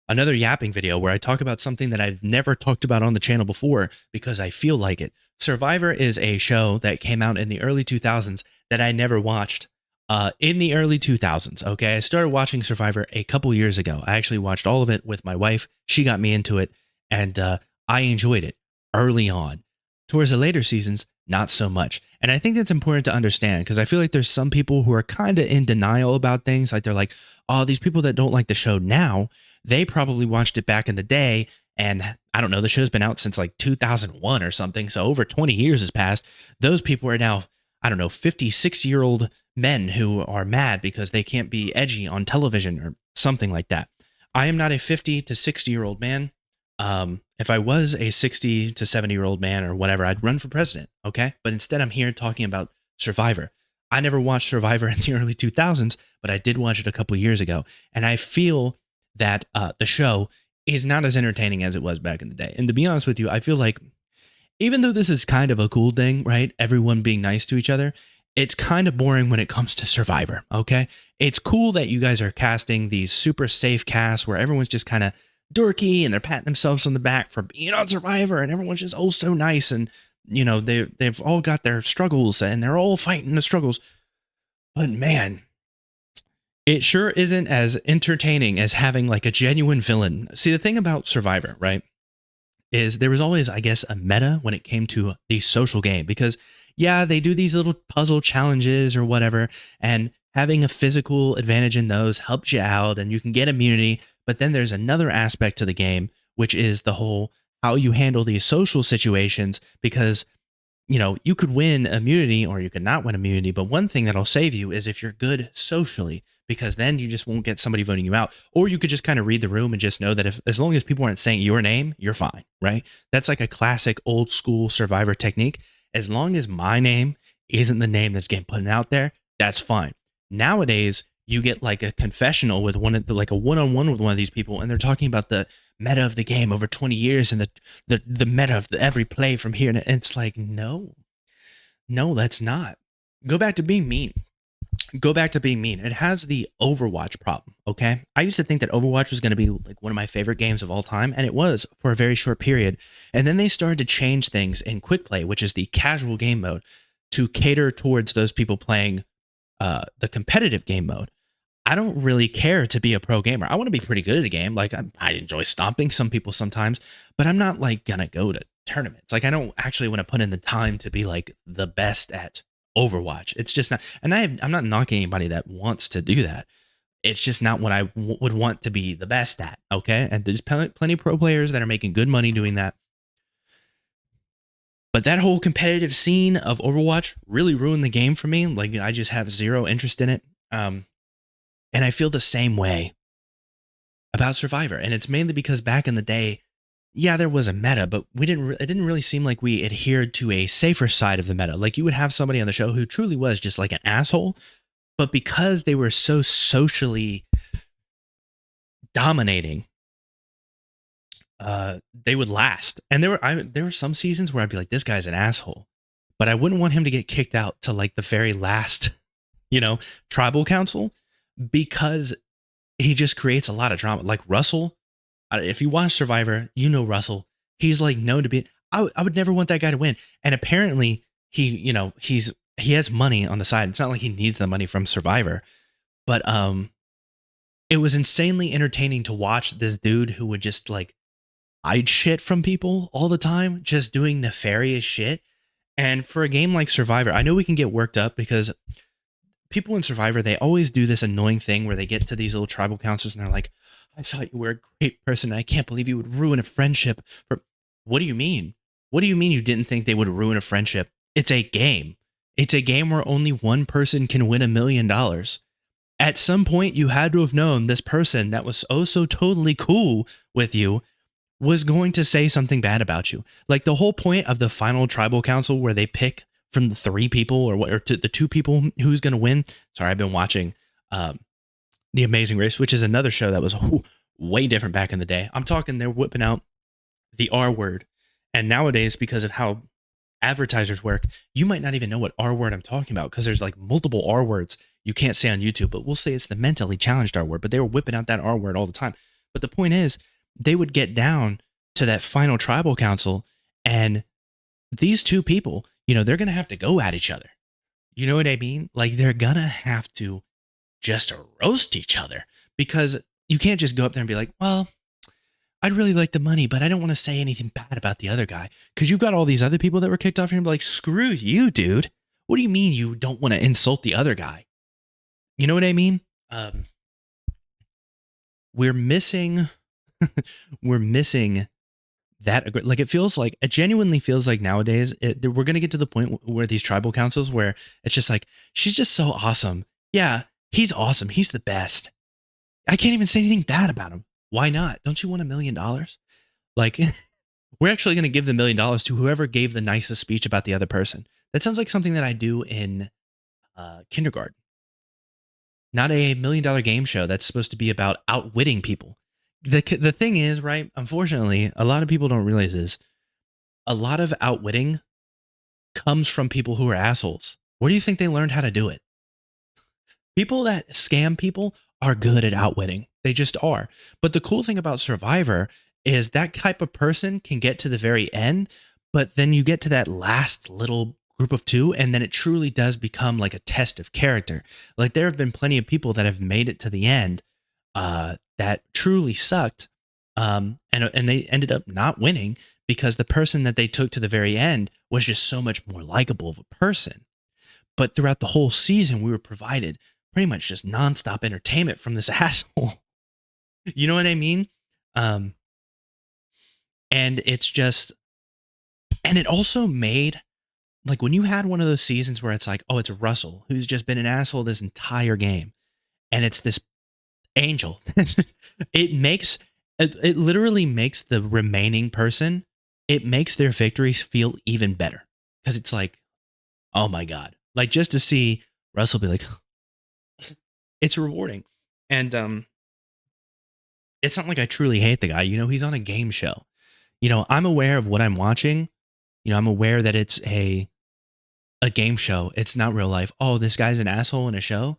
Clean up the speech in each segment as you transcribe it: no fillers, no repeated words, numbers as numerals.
another yapping video where I talk about something that I've never talked about on the channel before because I feel like it. Survivor is a show that came out in the early 2000s that I never watched. In the early 2000s, okay? I started watching Survivor a couple years ago. I actually watched all of it with my wife. She got me into it, and I enjoyed it early on. Towards the later seasons, not so much. And I think that's important to understand because I feel like there's some people who are kind of in denial about things. Like they're like, oh, these people that don't like the show now, they probably watched it back in the day. And I don't know, the show's been out since like 2001 or something. So over 20 years has passed. Those people are now, I don't know, 56-year-old men who are mad because they can't be edgy on television or something like that. I am not a 50 to 60-year-old man. If I was a 60 to 70-year-old man or whatever, I'd run for president, okay? But instead, I'm here talking about Survivor. I never watched Survivor in the early 2000s, but I did watch it a couple years ago. And I feel that the show is not as entertaining as it was back in the day. And to be honest with you, I feel like even though this is kind of a cool thing, right? Everyone being nice to each other, it's kind of boring when it comes to Survivor, okay? It's cool that you guys are casting these super safe casts where everyone's just kind of dorky and they're patting themselves on the back for being on Survivor and everyone's just oh so nice and you know they've all got their struggles and they're all fighting the struggles. But man, it sure isn't as entertaining as having like a genuine villain. See, the thing about Survivor, right, is there was always, I guess, a meta when it came to the social game because, yeah, they do these little puzzle challenges or whatever, and having a physical advantage in those helps you out and you can get immunity. But then there's another aspect to the game, which is the whole how you handle these social situations because you know, you could win immunity or you could not win immunity. But one thing that'll save you is if you're good socially, because then you just won't get somebody voting you out. Or you could just kind of read the room and just know that if as long as people aren't saying your name, you're fine, right? That's like a classic old school Survivor technique. As long as my name isn't the name that's getting put out there, that's fine. Nowadays, you get like a confessional with one of the, like a one-on-one with one of these people, and they're talking about the meta of the game over 20 years and the meta of every play from here. And it's like, no, that's not. Go back to being mean. Go back to being mean. It has the Overwatch problem, okay? I used to think that Overwatch was going to be like one of my favorite games of all time, and it was for a very short period. And then they started to change things in Quick Play, which is the casual game mode, to cater towards those people playing the competitive game mode. I don't really care to be a pro gamer. I want to be pretty good at a game. Like I enjoy stomping some people sometimes, but I'm not like gonna go to tournaments. Like I don't actually want to put in the time to be like the best at Overwatch. It's just not. And I'm not knocking anybody that wants to do that. It's just not what I would want to be the best at. Okay, and there's plenty of pro players that are making good money doing that. But that whole competitive scene of Overwatch really ruined the game for me. Like I just have zero interest in it. And I feel the same way about Survivor. And it's mainly because back in the day, yeah, there was a meta, but it didn't really seem like we adhered to a safer side of the meta. Like you would have somebody on the show who truly was just like an asshole, but because they were so socially dominating, they would last. And there were some seasons where I'd be like, this guy's an asshole, but I wouldn't want him to get kicked out to like the very last, tribal council, because he just creates a lot of drama. Like Russell, if you watch Survivor, you know Russell. He's like known to be. I would never want that guy to win. And apparently, he has money on the side. It's not like he needs the money from Survivor, but it was insanely entertaining to watch this dude who would just like hide shit from people all the time, just doing nefarious shit. And for a game like Survivor, I know we can get worked up because people in Survivor, they always do this annoying thing where they get to these little tribal councils and they're like, I thought you were a great person. I can't believe you would ruin a friendship. What do you mean? What do you mean you didn't think they would ruin a friendship? It's a game. It's a game where only one person can win $1 million. At some point, you had to have known this person that was oh so totally cool with you was going to say something bad about you. Like the whole point of the final tribal council where they pick from the 3 people or the 2 people who's going to win. Sorry, I've been watching The Amazing Race, which is another show that was way different back in the day. I'm talking they're whipping out the R word. And nowadays, because of how advertisers work, you might not even know what R word I'm talking about because there's like multiple R words you can't say on YouTube, but we'll say it's the mentally challenged R word. But they were whipping out that R word all the time. But the point is, they would get down to that final tribal council, and these two people, they're going to have to go at each other. You know what I mean? Like, they're going to have to just roast each other, because you can't just go up there and be like, well, I'd really like the money, but I don't want to say anything bad about the other guy, because you've got all these other people that were kicked off here and be like, screw you, dude. What do you mean you don't want to insult the other guy? You know what I mean? We're missing we're missing that. Like, it genuinely feels like nowadays we're going to get to the point where these tribal councils, where it's just like, she's just so awesome. Yeah, he's awesome. He's the best. I can't even say anything bad about him. Why not? Don't you want $1 million? Like, we're actually going to give the $1 million to whoever gave the nicest speech about the other person. That sounds like something that I do in kindergarten. Not a $1 million game show that's supposed to be about outwitting people. The thing is, right, unfortunately, a lot of people don't realize this. A lot of outwitting comes from people who are assholes. Where do you think they learned how to do it? People that scam people are good at outwitting. They just are. But the cool thing about Survivor is that type of person can get to the very end, but then you get to that last little group of two, and then it truly does become like a test of character. Like, there have been plenty of people that have made it to the end that truly sucked, and they ended up not winning because the person that they took to the very end was just so much more likable of a person. But throughout the whole season, we were provided pretty much just nonstop entertainment from this asshole. You know what I mean? And it's just, and it also made, like, when you had one of those seasons where it's like, oh, it's Russell, who's just been an asshole this entire game, and it's this Angel. It literally makes the remaining person, it makes their victories feel even better, because it's like, oh my God, like, just to see Russell be like, it's rewarding. And it's not like I truly hate the guy. He's on a game show. I'm aware of what I'm watching. I'm aware that it's a game show. It's not real life. Oh, this guy's an asshole in a show.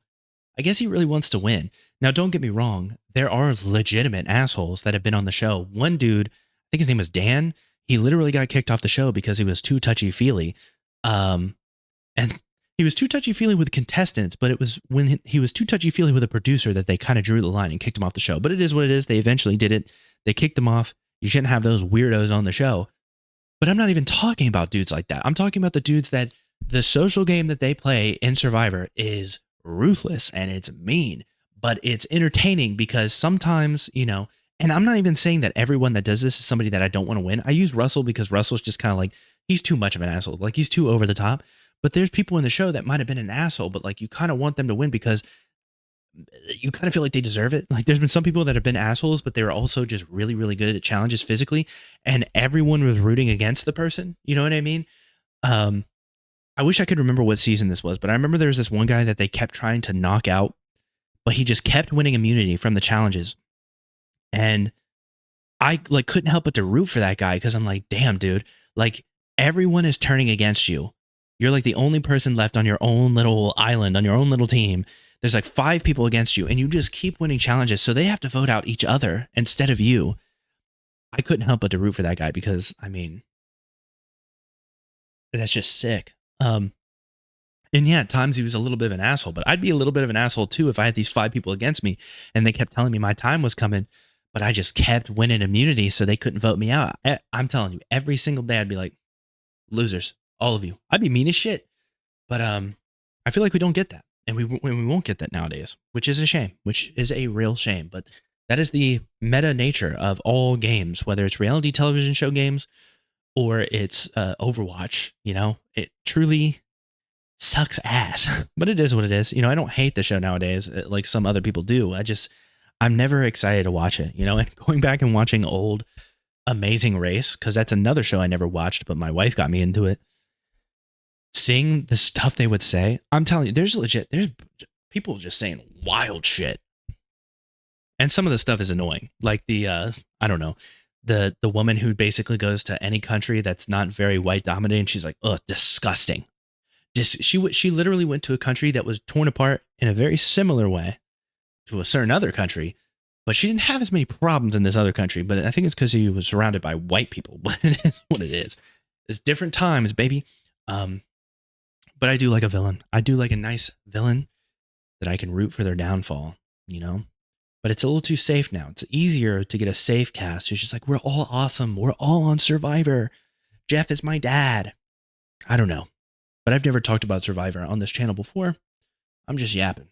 I guess he really wants to win. Now, don't get me wrong. There are legitimate assholes that have been on the show. One dude, I think his name was Dan, he literally got kicked off the show because he was too touchy-feely. And he was too touchy-feely with contestants, but it was when he was too touchy-feely with a producer that they kind of drew the line and kicked him off the show. But it is what it is. They eventually did it. They kicked him off. You shouldn't have those weirdos on the show. But I'm not even talking about dudes like that. I'm talking about the dudes that the social game that they play in Survivor is ruthless and it's mean, but it's entertaining because sometimes, and I'm not even saying that everyone that does this is somebody that I don't want to win. I use Russell because Russell's just kind of like, he's too much of an asshole. Like, he's too over the top. But there's people in the show that might have been an asshole, but like, you kind of want them to win because you kind of feel like they deserve it. Like, there's been some people that have been assholes, but they were also just really, really good at challenges physically, and everyone was rooting against the person. You know what I mean? I wish I could remember what season this was, but I remember there was this one guy that they kept trying to knock out, but he just kept winning immunity from the challenges. And I couldn't help but to root for that guy, because I'm like, damn, dude, like, everyone is turning against you. You're like the only person left on your own little island, on your own little team. There's like 5 people against you, and you just keep winning challenges, so they have to vote out each other instead of you. I couldn't help but to root for that guy because, I mean, that's just sick. And yeah, at times he was a little bit of an asshole, but I'd be a little bit of an asshole too if I had these 5 people against me and they kept telling me my time was coming, but I just kept winning immunity so they couldn't vote me out. I'm telling you, every single day I'd be like, losers, all of you. I'd be mean as shit. But I feel like we don't get that. And we won't get that nowadays, which is a shame, which is a real shame. But that is the meta nature of all games, whether it's reality television show games or it's Overwatch. It truly sucks ass, but it is what it is. I don't hate the show nowadays like some other people do. I'm never excited to watch it, and going back and watching old Amazing Race, because that's another show I never watched, but my wife got me into it. Seeing the stuff they would say, I'm telling you, there's people just saying wild shit. And some of the stuff is annoying. Like the, I don't know, the woman who basically goes to any country that's not very white dominated, and she's like, ugh, disgusting. She literally went to a country that was torn apart in a very similar way to a certain other country, But she didn't have as many problems in this other country. But I think it's because she was surrounded by white people. But it is what it is. It's different times, baby. But I do like a villain. I do like a nice villain that I can root for their downfall, you know? But it's a little too safe now. It's easier to get a safe cast who's just like, we're all awesome. We're all on Survivor. Jeff is my dad. I don't know. But I've never talked about Survivor on this channel before. I'm just yapping.